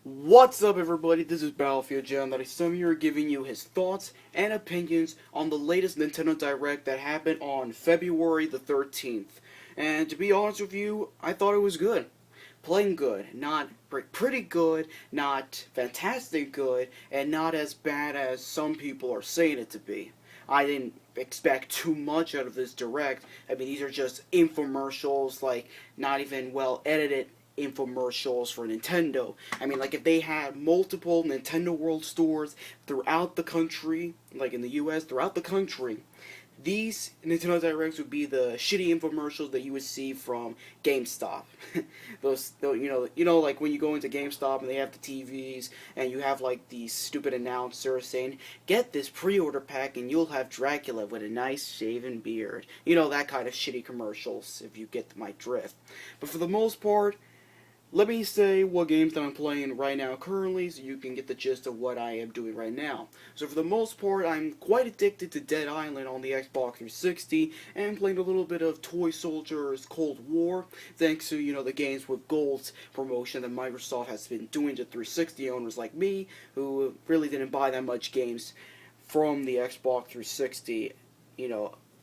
What's up, everybody? This is Battlefield John. That is Sam here giving you his thoughts and opinions on the latest Nintendo Direct that happened on February the 13th. And to be honest with you, I thought it was good. Plain good. Not pretty good, not fantastic good, and not as bad as some people are saying it to be. I didn't expect too much out of this Direct. I mean, these are just infomercials, like, not even well edited infomercials for Nintendo. I mean, like if they had multiple Nintendo World stores throughout the country, like in the US, throughout the country, these Nintendo Directs would be the shitty infomercials that you would see from GameStop. Like when you go into GameStop and they have the TVs and you have like these stupid announcers saying, "Get this pre-order pack and you'll have Dracula with a nice shaven beard." You know, that kind of shitty commercials, if you get my drift. But for the most part, let me say what games that I'm playing right now currently so you can get the gist of what I am doing right now. So for the most part, I'm quite addicted to Dead Island on the Xbox 360 and playing a little bit of Toy Soldiers Cold War thanks to, the Games with Gold's promotion that Microsoft has been doing to 360 owners like me who really didn't buy that much games from the Xbox 360,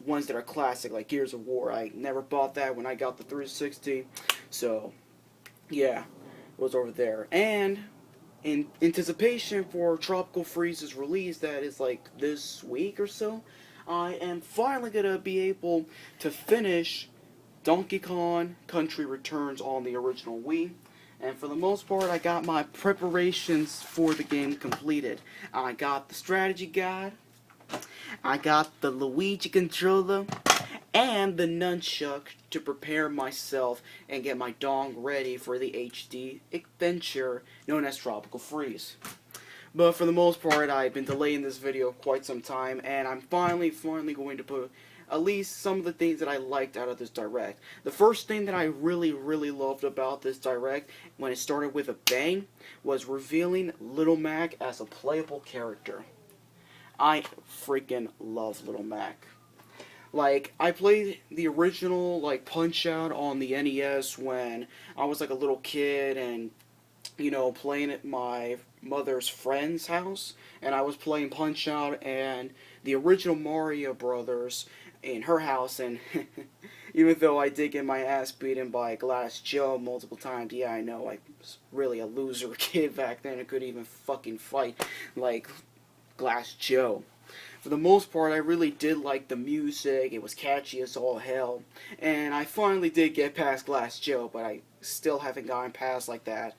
ones that are classic like Gears of War. I never bought that when I got the 360, so yeah, was over there. And in anticipation for Tropical Freeze's release, that is like this week or so, I am finally gonna be able to finish Donkey Kong Country Returns on the original Wii. And for the most part, I got my preparations for the game completed. I got the strategy guide, I got the Luigi controller, and the nunchuck to prepare myself and get my dong ready for the HD adventure known as Tropical Freeze. But for the most part, I've been delaying this video quite some time, and I'm finally going to put at least some of the things that I liked out of this Direct. The first thing that I really loved about this Direct, when it started with a bang, was revealing Little Mac as a playable character. I freaking love Little Mac. Like, I played the original, like, Punch-Out on the NES when I was, like, a little kid and, playing at my mother's friend's house. And I was playing Punch-Out and the original Mario Brothers in her house. And even though I did get my ass beaten by Glass Joe multiple times, yeah, I know, I was really a loser kid back then. I couldn't even fucking fight like Glass Joe. For the most part, I really did like the music. It was catchy as all hell. And I finally did get past Glass Joe, but I still haven't gotten past like that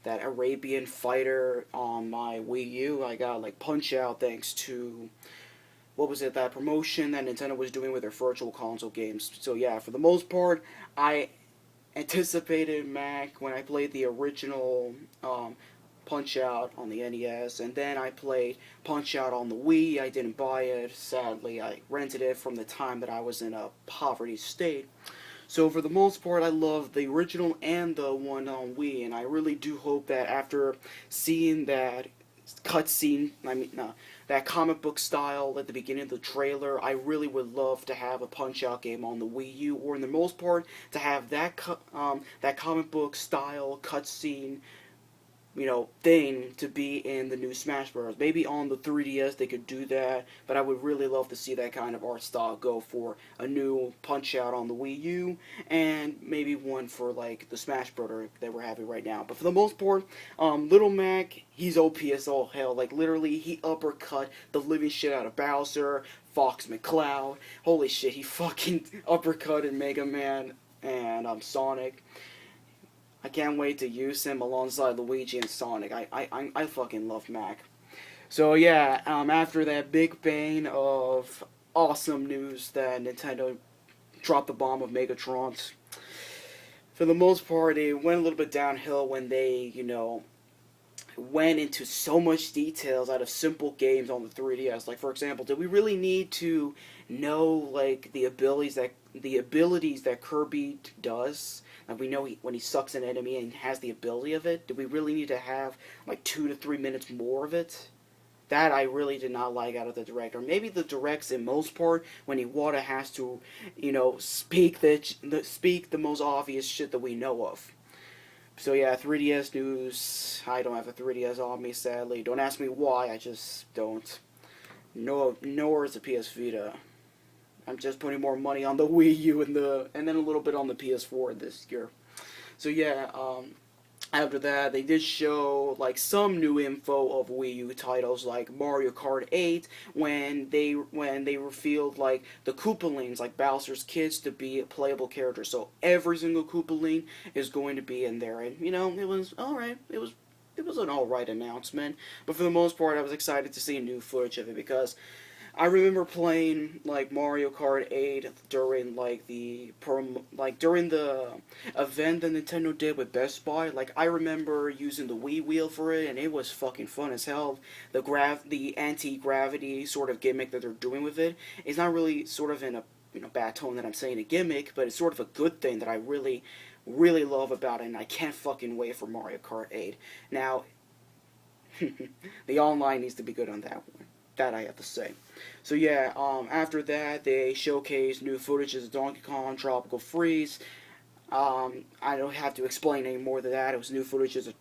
Arabian fighter on my Wii U. I got like Punch Out thanks to, what was it, that promotion that Nintendo was doing with their virtual console games. So yeah, for the most part, I anticipated Mac when I played the original Punch Out on the NES, and then I played Punch Out on the Wii. I didn't buy it, sadly. I rented it from the time that I was in a poverty state. So for the most part, I love the original and the one on Wii, and I really do hope that after seeing that cutscene, that comic book style at the beginning of the trailer, I really would love to have a Punch-Out game on the Wii U, or in the most part, to have that comic book style cutscene thing to be in the new Smash Bros. Maybe on the 3DS they could do that, but I would really love to see that kind of art style go for a new Punch-Out on the Wii U, and maybe one for like the Smash Bros. That we're having right now. But for the most part, Little Mac, he's OP as all hell. Like literally, he uppercut the living shit out of Bowser, Fox McCloud. Holy shit, he fucking uppercutted Mega Man and Sonic. I can't wait to use him alongside Luigi and Sonic. I fucking love Mac. So yeah, after that big bang of awesome news that Nintendo dropped the bomb of Megatrons, for the most part, it went a little bit downhill when they, went into so much details out of simple games on the 3DS. Like, for example, did we really need to know like the abilities that Kirby does? Like, we know when he sucks an enemy and has the ability of it. Do we really need to have like 2 to 3 minutes more of it? That I really did not like out of the direct. Or maybe the directs in most part when Iwata has to, speak the most obvious shit that we know of. So yeah, 3DS news. I don't have a 3DS on me, sadly. Don't ask me why. I just don't. No, nor is a PS Vita. I'm just putting more money on the Wii U and then a little bit on the PS4 this year. So yeah, after that, they did show like some new info of Wii U titles like Mario Kart 8 when they revealed like the Koopalings, like Bowser's kids, to be playable characters. So every single Koopaling is going to be in there, and it was all right. It was an all right announcement, but for the most part, I was excited to see new footage of it because I remember playing like Mario Kart 8 during during the event that Nintendo did with Best Buy. Like I remember using the Wii wheel for it, and it was fucking fun as hell. The anti gravity sort of gimmick that they're doing with it is not really sort of in a bad tone that I'm saying a gimmick, but it's sort of a good thing that I really love about it, and I can't fucking wait for Mario Kart 8. Now, the online needs to be good on that one. That I have to say. So yeah, after that they showcased new footage of Donkey Kong Tropical Freeze. I don't have to explain any more than that. It was new footage of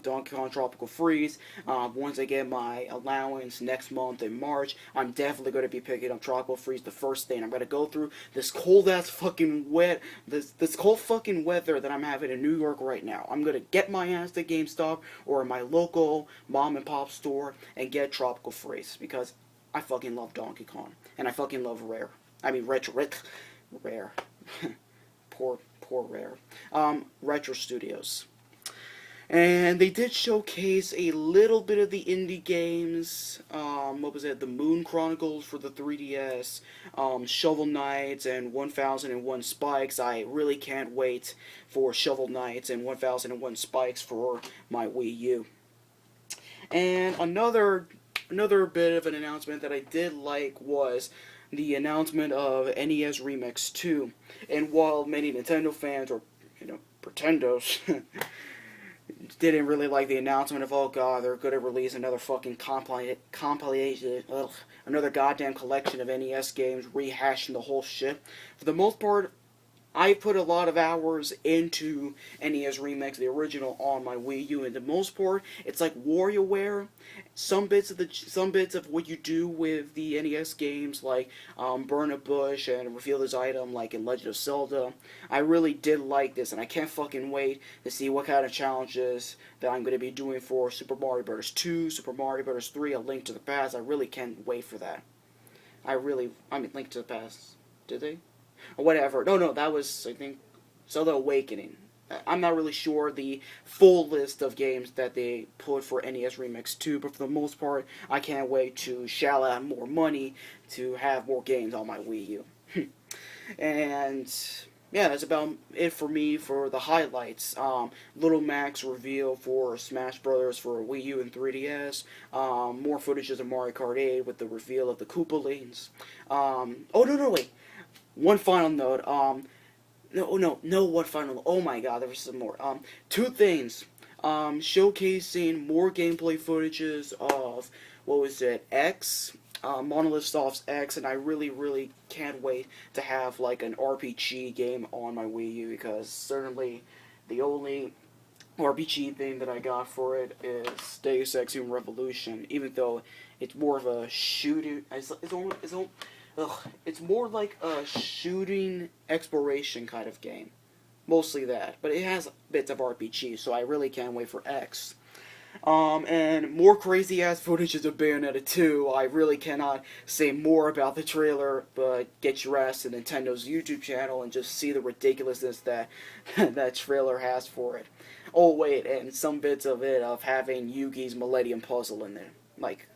Donkey Kong Tropical Freeze. Once I get my allowance next month in March, I'm definitely going to be picking up Tropical Freeze the first thing. I'm going to go through this cold ass fucking this cold fucking weather that I'm having in New York right now. I'm going to get my ass to GameStop or my local mom and pop store and get Tropical Freeze because I fucking love Donkey Kong and I fucking love Rare. I mean Rare. Poor Rare. Retro Studios. And they did showcase a little bit of the indie games. What was it? The Moon Chronicles for the 3DS, Shovel Knights, and 1001 Spikes. I really can't wait for Shovel Knights and 1001 Spikes for my Wii U. And another bit of an announcement that I did like was the announcement of NES Remix 2. And while many Nintendo fans, or pretendos, didn't really like the announcement of, oh god, they're going to release another fucking compilation, another goddamn collection of NES games rehashing the whole shit. For the most part, I put a lot of hours into NES Remix, the original, on my Wii U, and the most part, it's like WarioWare. Some bits of what you do with the NES games, like burn a bush and reveal this item, like in Legend of Zelda. I really did like this, and I can't fucking wait to see what kind of challenges that I'm going to be doing for Super Mario Bros. 2, Super Mario Bros. 3, A Link to the Past. I really can't wait for that. I mean, Link to the Past. Did they? Or whatever. No, that was, I think, Zelda Awakening. I'm not really sure the full list of games that they put for NES Remix 2, but for the most part, I can't wait to shell out more money to have more games on my Wii U. And yeah, that's about it for me for the highlights. Little Mac's reveal for Smash Brothers for Wii U and 3DS. More footages of Mario Kart 8 with the reveal of the Koopalings. Oh no, wait. One final note. No. One final. Oh my God, there was some more. Two things. Showcasing more gameplay footages of what was it? X. Monolith Soft's X, and I really can't wait to have like an RPG game on my Wii U because certainly the only RPG thing that I got for it is Deus Ex Human Revolution, even though it's more of a shooting. It's more like a shooting exploration kind of game. Mostly that. But it has bits of RPG, so I really can't wait for X. And more crazy ass footage of Bayonetta 2. I really cannot say more about the trailer, but get your ass to Nintendo's YouTube channel and just see the ridiculousness that that trailer has for it. Oh wait, and some bits of it of having Yugi's Millennium Puzzle in there. Like,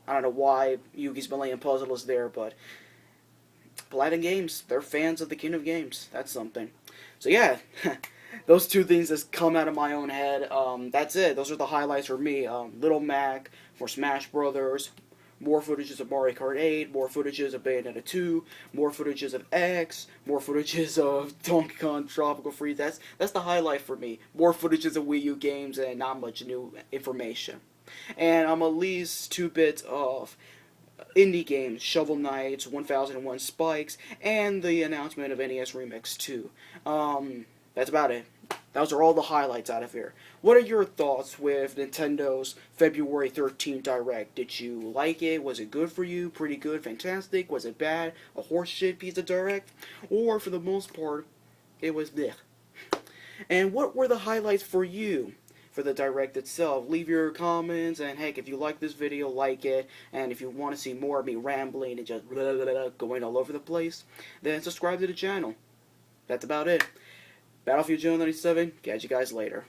I don't know why Yugi's Millennium Puzzle is there, but Platinum Games, they're fans of the King of Games. That's something. So yeah, those two things just come out of my own head. That's it. Those are the highlights for me. Little Mac for Smash Brothers. More footages of Mario Kart 8, more footages of Bayonetta 2, more footages of X, more footages of Donkey Kong Tropical Freeze. That's the highlight for me. More footages of Wii U games and not much new information. And I'm at least 2 bits of indie games, Shovel Knights, 1001 Spikes, and the announcement of NES Remix 2. That's about it. Those are all the highlights out of here. What are your thoughts with Nintendo's February 13th Direct? Did you like it? Was it good for you? Pretty good? Fantastic? Was it bad? A horseshit piece of Direct? Or, for the most part, it was bleh? And what were the highlights for you for the Direct itself? Leave your comments, and heck, if you like this video, like it. And if you want to see more of me rambling and just blah, blah, blah, going all over the place, then subscribe to the channel. That's about it. Battlefield Joe 97, catch you guys later.